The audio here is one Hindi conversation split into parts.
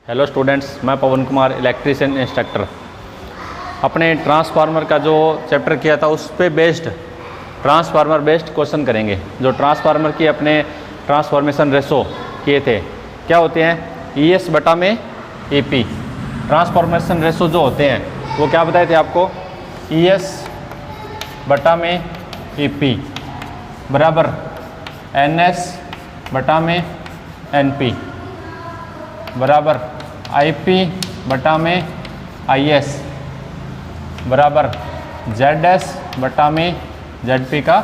हेलो स्टूडेंट्स, मैं पवन कुमार, इलेक्ट्रीशियन इंस्ट्रक्टर। अपने ट्रांसफार्मर का जो चैप्टर किया था उस पे बेस्ड ट्रांसफार्मर बेस्ड क्वेश्चन करेंगे। जो ट्रांसफार्मर की अपने ट्रांसफॉर्मेशन रेशो किए थे, क्या होते हैं, ES बटा में EP। ट्रांसफॉर्मेशन रेशो जो होते हैं वो क्या बताए थे आपको, ES बटा में EP बराबर NS बटा में NP बराबर IP बटा में IS बराबर ZS बटा में ZP का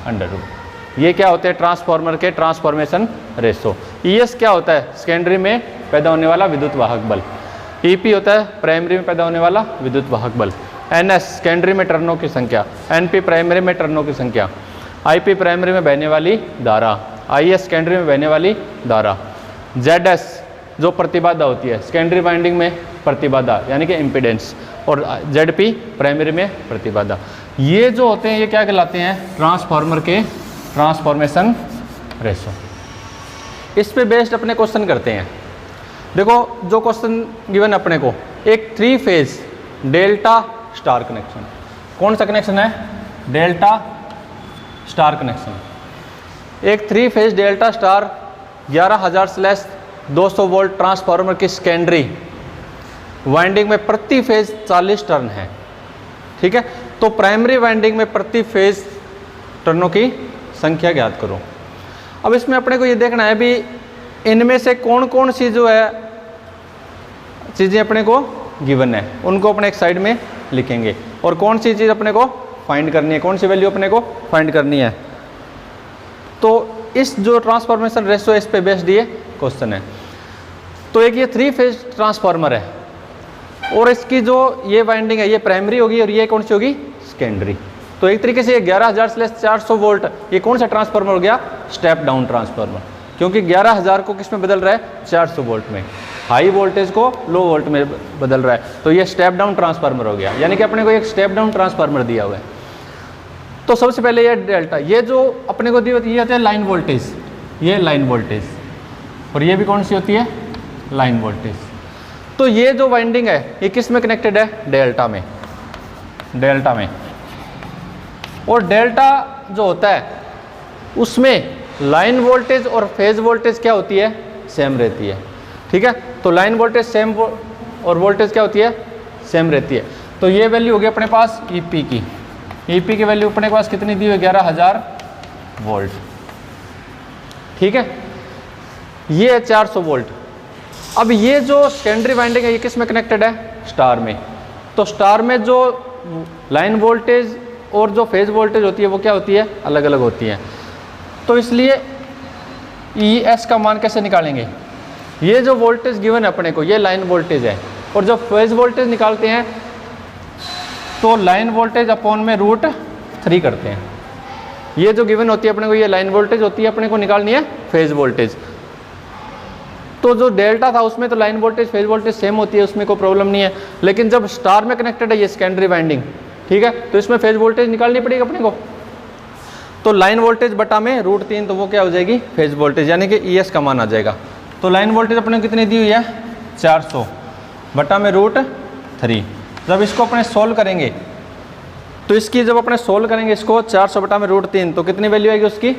अंडर रूट। ये क्या होते हैं ट्रांसफार्मर के ट्रांसफॉर्मेशन रेशो। ES क्या होता है, सेकेंडरी में पैदा होने वाला विद्युत वाहक बल। EP होता है प्राइमरी में पैदा होने वाला विद्युत वाहक बल। NS सेकेंडरी में टर्नों की संख्या। NP प्राइमरी में टर्नों की संख्या। IP प्राइमरी में बहने वाली धारा। IS सेकेंडरी में बहने वाली धारा। ZS जो प्रतिबाधा होती है, सेकेंडरी वाइंडिंग में प्रतिबाधा यानी कि इम्पीडेंस, और ZP प्राइमरी में प्रतिबाधा। ये जो होते हैं ये क्या कहलाते हैं, ट्रांसफार्मर के ट्रांसफॉर्मेशन रेशो। इस पे बेस्ड अपने क्वेश्चन करते हैं। देखो जो क्वेश्चन गिवन अपने को, एक 3 फेज डेल्टा स्टार कनेक्शन। कौन सा कनेक्शन है, डेल्टा स्टार कनेक्शन। एक 3 phase delta star 11,000/200 volt transformer की सेकेंडरी वाइंडिंग में प्रति फेज 40 टर्न है। ठीक है, तो प्राइमरी वाइंडिंग में प्रति फेज टर्नों की संख्या ज्ञात करो। अब इसमें अपने को ये देखना है भी इनमें से कौन कौन सी जो है चीज़ें अपने को गिवन है, उनको अपने एक साइड में लिखेंगे, और कौन सी चीज़ अपने को फाइंड करनी है, कौन सी वैल्यू अपने को फाइंड करनी है। तो इस जो ट्रांसफॉर्मेशन रेशो इस पे बेस्ड ये क्वेश्चन है। तो एक ये 3 फेज ट्रांसफार्मर है और इसकी जो ये वाइंडिंग है ये प्राइमरी होगी और ये कौन सी होगी, सेकेंडरी। तो एक तरीके से ये 11,000/400 वोल्ट ये कौन सा ट्रांसफार्मर हो गया, स्टेप डाउन ट्रांसफार्मर, क्योंकि 11,000 को किस में बदल रहा है, 400 वोल्ट में। हाई वोल्टेज को लो वोल्ट में बदल रहा है, तो ये स्टेप डाउन ट्रांसफार्मर हो गया, यानी कि अपने को एक स्टेप डाउन ट्रांसफार्मर दिया हुआ है। तो सबसे पहले ये डेल्टा, ये जो अपने को दी होती है ये होती है लाइन वोल्टेज, ये लाइन वोल्टेज, और ये भी कौन सी होती है, लाइन वोल्टेज। तो ये जो वाइंडिंग है ये किस में कनेक्टेड है, डेल्टा में, डेल्टा में। और डेल्टा जो होता है उसमें लाइन वोल्टेज और फेज वोल्टेज क्या होती है, सेम रहती है। ठीक है, तो लाइन वोल्टेज सेम और वोल्टेज क्या होती है, सेम रहती है। तो ये वैल्यू होगी अपने पास EP की। EP की वैल्यू अपने पास कितनी दी हुई, 11,000 वोल्ट। ठीक है, ये है 400 वोल्ट। अब ये जो सेकेंडरी वाइंडिंग है ये किस में कनेक्टेड है, स्टार में। तो स्टार में जो लाइन वोल्टेज और जो फेज वोल्टेज होती है वो क्या होती है, अलग अलग होती है। तो इसलिए ES का मान कैसे निकालेंगे, ये जो वोल्टेज गिवन है अपने को ये लाइन वोल्टेज है, और जब फेज वोल्टेज निकालते हैं तो लाइन वोल्टेज अपॉन में √3 करते हैं। ये जो गिवन होती है अपने को ये लाइन वोल्टेज होती है, अपने को निकालनी है फेज वोल्टेज। तो जो डेल्टा था उसमें तो line voltage phase voltage same होती है, उसमें कोई प्रॉब्लम नहीं है। लेकिन जब स्टार में कनेक्टेड है ये सेकेंडरी वाइंडिंग, ठीक है, तो इसमें फेज वोल्टेज निकालनी पड़ेगी अपने को। तो लाइन वोल्टेज बटा में √3, तो वो क्या हो जाएगी, फेज वोल्टेज, यानी कि ES का मान आ जाएगा। तो लाइन वोल्टेज अपने को कितनी दी हुई है, 400 बटा में √3। जब इसको अपने सोल्व करेंगे तो इसकी जब अपने सोल्व करेंगे इसको 400 बटा में √3, तो कितनी वैल्यू आएगी उसकी,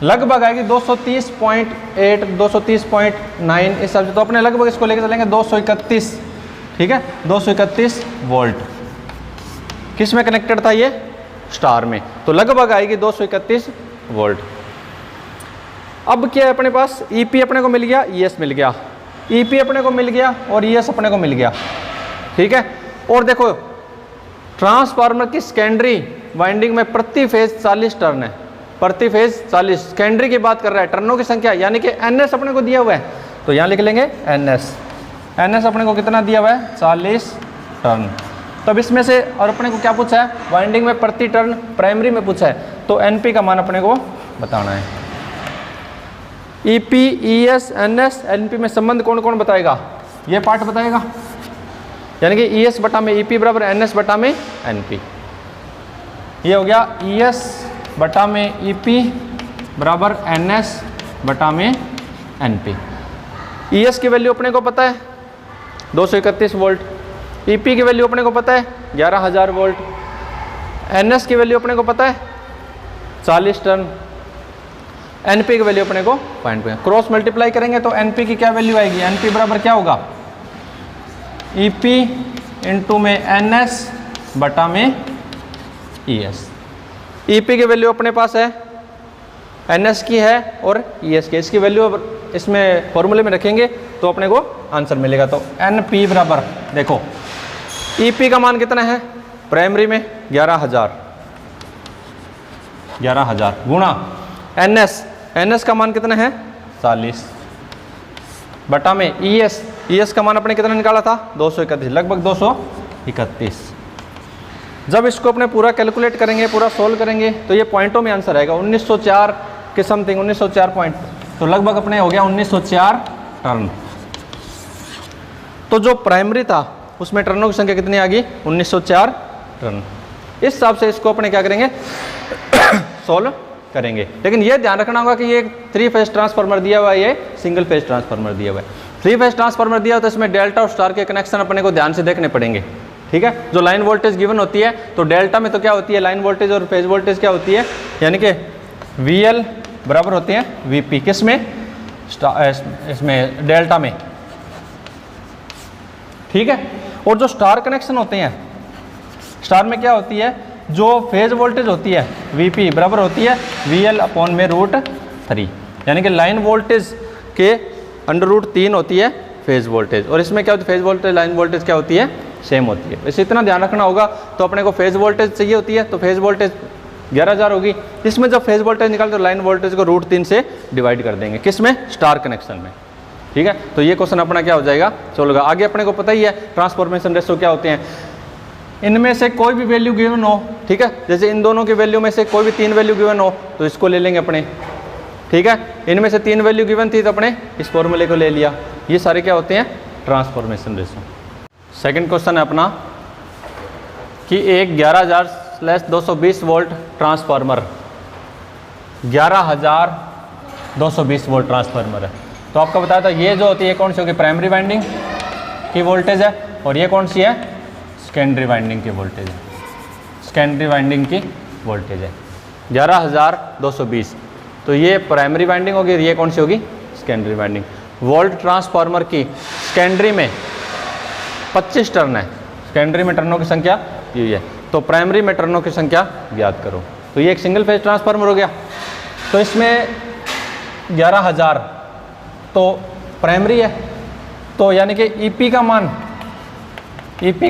लगभग आएगी 230.8 230.9 इस हिसाब से। तो अपने लगभग इसको लेके चलेंगे 231। ठीक है, 231 वोल्ट किस में कनेक्टेड था, ये स्टार में, तो लगभग आएगी 231 वोल्ट। अब क्या है अपने पास, EP अपने को मिल गया, ES मिल गया, EP अपने को मिल गया और ES अपने को मिल गया। ठीक है, और देखो ट्रांसफार्मर की सेकेंडरी वाइंडिंग में प्रति फेज 40 टर्न है, प्रति फेज 40, सेकेंडरी की बात कर रहा है, टर्नों की संख्या यानी कि NS अपने को दिया हुआ है, तो यहाँ लिख लेंगे NS अपने को कितना दिया हुआ है, 40 टर्न। तब इसमें से और अपने को क्या पूछा है, वाइंडिंग में प्रति टर्न प्राइमरी में पूछा है, तो NP का मान अपने को बताना है। EP, ES, NS, NP में संबंध कौन कौन बताएगा, ये पार्ट बताएगा, यानी कि ES बटा में EP बराबर NS बटा में NP। ये हो गया ES बटा में EP बराबर NS बटा में NP। ES की वैल्यू अपने को पता है 231 वोल्ट, EP की वैल्यू अपने को पता है 11,000 वोल्ट, NS की वैल्यू अपने को पता है 40 टर्न, NP की वैल्यू अपने को पॉइंट पे क्रॉस मल्टीप्लाई करेंगे तो NP की क्या वैल्यू आएगी, NP बराबर क्या होगा EP इंटू में NS बटा में ES। EP की वैल्यू अपने पास है, NS की है और ES की, इसकी वैल्यू इसमें फॉर्मूले में रखेंगे तो अपने को आंसर मिलेगा। तो NP बराबर देखो EP का मान कितना है प्राइमरी में 11,000 गुणा NS का मान कितना है 40 बटा में ES का मान अपने कितना निकाला था 231, लगभग 231। जब इसको अपने पूरा कैलकुलेट करेंगे, पूरा सोल्व करेंगे तो ये पॉइंटों में आंसर आएगा 1904 के समथिंग, 1904 पॉइंट, तो लगभग अपने हो गया 1904 टर्न। तो जो प्राइमरी था उसमें टर्नों की संख्या कितनी आ गई 1904 टर्न। इस हिसाब से इसको अपने क्या करेंगे सोल्व करेंगे। लेकिन ये ध्यान रखना होगा कि ये 3 फेज ट्रांसफार्मर दिया हुआ है, ये सिंगल फेज ट्रांसफार्मर दिया हुआ है। 3 फेज ट्रांसफार्मर दिया हुआ तो इसमें डेल्टा और स्टार के कनेक्शन अपने को ध्यान से देखने पड़ेंगे, ठीक है। जो लाइन वोल्टेज गिवन होती है तो डेल्टा में तो क्या होती है लाइन वोल्टेज और फेज वोल्टेज क्या होती है, यानी कि VL बराबर होते हैं VP, किस में इसमें डेल्टा में, ठीक है। और जो स्टार कनेक्शन होते हैं, स्टार में क्या होती है जो फेज वोल्टेज होती है VP बराबर होती है VL अपॉन में √3, यानी कि लाइन वोल्टेज के अंडर √3 होती है फेज वोल्टेज, और इसमें क्या होती है फेज वोल्टेज लाइन वोल्टेज क्या होती है सेम होती है। इसे इतना ध्यान रखना होगा। तो अपने को फेज वोल्टेज चाहिए होती है तो फेज वोल्टेज 11,000 होगी, इसमें जब फेज वोल्टेज निकाल तो लाइन वोल्टेज को √3 से डिवाइड कर देंगे, किस में स्टार कनेक्शन में, ठीक है। तो ये क्वेश्चन अपना क्या हो जाएगा सोल्व होगा। आगे अपने को पता ही है ट्रांसफॉर्मेशन रेशो क्या होते हैं, इनमें से कोई भी वैल्यू गिवन हो, ठीक है, जैसे इन दोनों की वैल्यू में से कोई भी 3 वैल्यू गिवन हो तो इसको ले लेंगे अपने, ठीक है। इनमें से 3 वैल्यू गिवन थी तो अपने इस फॉर्मूले को ले लिया। ये सारे क्या होते हैं ट्रांसफॉर्मेशन रेशो। सेकंड क्वेश्चन है अपना कि एक 11,220 वोल्ट ट्रांसफार्मर 11,220 वोल्ट ट्रांसफार्मर है। तो आपको बताया था ये जो होती है कौन सी होगी प्राइमरी वाइंडिंग की वोल्टेज है, और ये कौन सी है सेकेंडरी वाइंडिंग की वोल्टेज है, सेकेंडरी वाइंडिंग की वोल्टेज है 11,220। तो ये प्राइमरी वाइंडिंग होगी, ये कौन सी होगी सेकेंडरी वाइंडिंग। वोल्ट ट्रांसफार्मर की सेकेंडरी में 25 टर्न है, सेकेंडरी में टर्नों की संख्या ये है, तो प्राइमरी में टर्नों की संख्या ज्ञात करो। तो ये एक सिंगल फेज ट्रांसफार्मर हो गया, तो इसमें 11,000 तो प्राइमरी है, तो यानी कि EP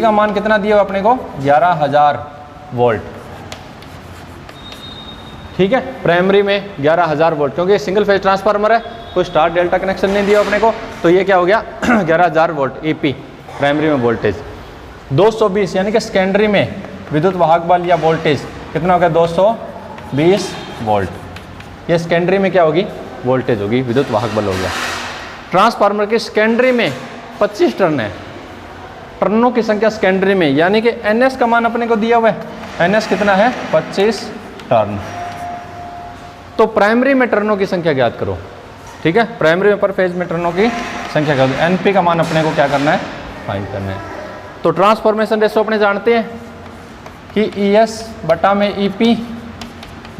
का मान कितना दिया अपने को 11,000 वोल्ट, ठीक है। प्राइमरी में 11,000 वोल्ट, क्योंकि सिंगल फेज ट्रांसफार्मर है, कोई स्टार डेल्टा कनेक्शन नहीं दिया अपने को, तो ये क्या हो गया 11,000 वोल्ट EP प्राइमरी में वोल्टेज। 220 यानी कि सेकेंडरी में विद्युत वाहक बल या वोल्टेज कितना हो गया 220 वोल्ट, ये सेकेंडरी में क्या होगी वोल्टेज होगी, विद्युत वाहक बल हो गया। ट्रांसफार्मर की सेकेंडरी में 25 टर्न है, टर्नों की संख्या सेकेंडरी में, यानी कि NS का मान अपने को दिया हुआ है, NS कितना है 25 टर्न। तो प्राइमरी में टर्नों की संख्या ज्ञात करो, ठीक है। प्राइमरी में पर फेज में टर्नों की संख्या ज्ञात, NP का मान अपने को क्या करना है फाइंड करना है। तो ट्रांसफॉर्मेशन रेशो अपने जानते हैं कि ES बटा में EP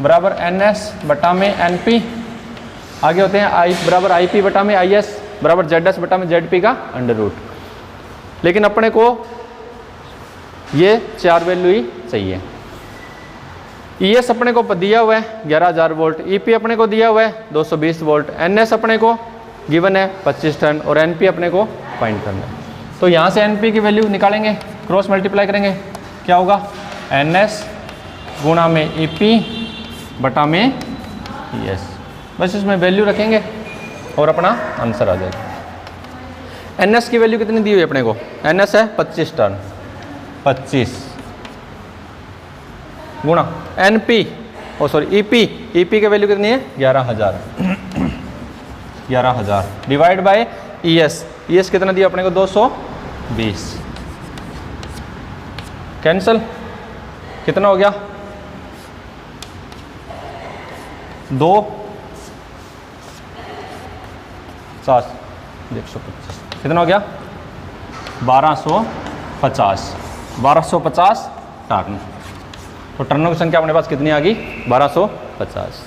बराबर NS बटा में NP, आगे होते हैं I बराबर IP बटा में IS बराबर ZS बटा में ZP का अंडर रूट। लेकिन अपने को ये 4 वैल्यू ही चाहिए। ES अपने को दिया हुआ है 11,000 वोल्ट, EP अपने को दिया हुआ है 220 वोल्ट, NS अपने को गिवन है 25 टर्न और NP अपने को फाइंड करना है। तो यहाँ से NP की वैल्यू निकालेंगे, क्रॉस मल्टीप्लाई करेंगे, क्या होगा NS गुणा में EP बटा में ES, बस इसमें वैल्यू रखेंगे और अपना आंसर आ जाएगा। NS की वैल्यू कितनी दी हुई है अपने को, NS है 25 टर्न, 25 गुणा NP EP की वैल्यू कितनी है 11,000 डिवाइड बाय ES कितना दिया अपने को 220, कैंसल, कितना हो गया 2 7 125 कितना हो गया 1250 टर्न। तो टर्नों की संख्या अपने पास कितनी आ गई 1250।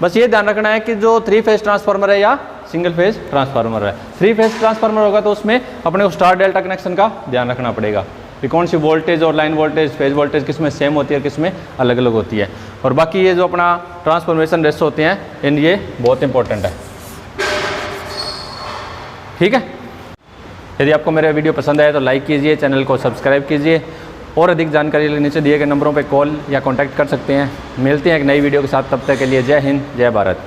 बस ये ध्यान रखना है कि जो 3 फेज ट्रांसफार्मर है या सिंगल फेज ट्रांसफार्मर है, 3 फेज ट्रांसफार्मर होगा तो उसमें अपने को स्टार डेल्टा कनेक्शन का ध्यान रखना पड़ेगा कि कौन सी वोल्टेज और लाइन वोल्टेज फेज वोल्टेज किस में सेम होती है किस में अलग अलग होती है। और बाकी ये जो अपना ट्रांसफॉर्मेशन रेशो होते हैं इन ये बहुत इंपॉर्टेंट है। ठीक है, यदि आपको मेरा वीडियो पसंद आए तो लाइक कीजिए, चैनल को सब्सक्राइब कीजिए और अधिक जानकारी के लिए नीचे दिए गए नंबरों पर कॉल या कॉन्टैक्ट कर सकते हैं। मिलते हैं एक नई वीडियो के साथ, तब तक के लिए जय हिंद जय भारत।